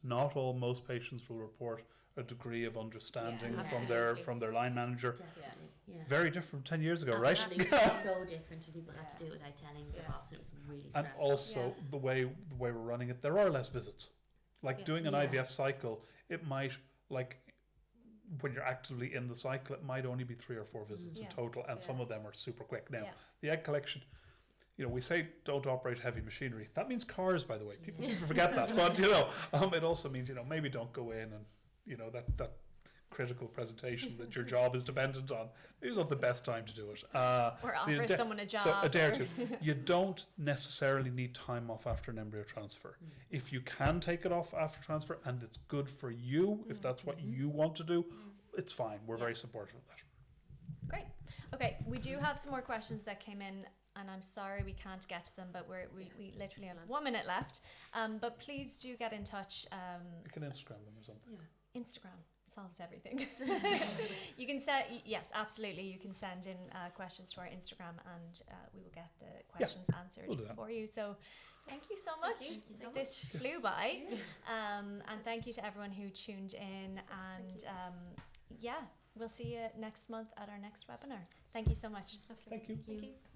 patients will report a degree of understanding absolutely. from their line manager. Definitely, yeah. Very different 10 years ago, right? Absolutely. It's so different when people had to do it without telling the boss, and it was really And stressful. also the way we're running it, there are less visits. Like doing an IVF cycle, it might, like when you're actively in the cycle, it might only be 3 or 4 visits in total, and some of them are super quick. Now, the egg collection, you know, we say don't operate heavy machinery. That means cars, by the way. People seem to forget that, but you know, it also means, you know, maybe don't go in and, you know, that critical presentation that your job is dependent on. It's not the best time to do it. Or offer someone a job. So a day or two. You don't necessarily need time off after an embryo transfer. If you can take it off after transfer and it's good for you, if that's what you want to do, it's fine. We're very supportive of that. Great. Okay, we do have some more questions that came in, and I'm sorry we can't get to them, but we literally have 1 minute left. But please do get in touch. You can Instagram them or something. Instagram solves everything. You can yes, absolutely. You can send in questions to our Instagram, and we will get the questions answered we'll do that. for you. So thank you so much. Thank you so This flew by. And thank you to everyone who tuned in. And we'll see you next month at our next webinar. Thank you so much. Absolutely. Thank you. Thank you.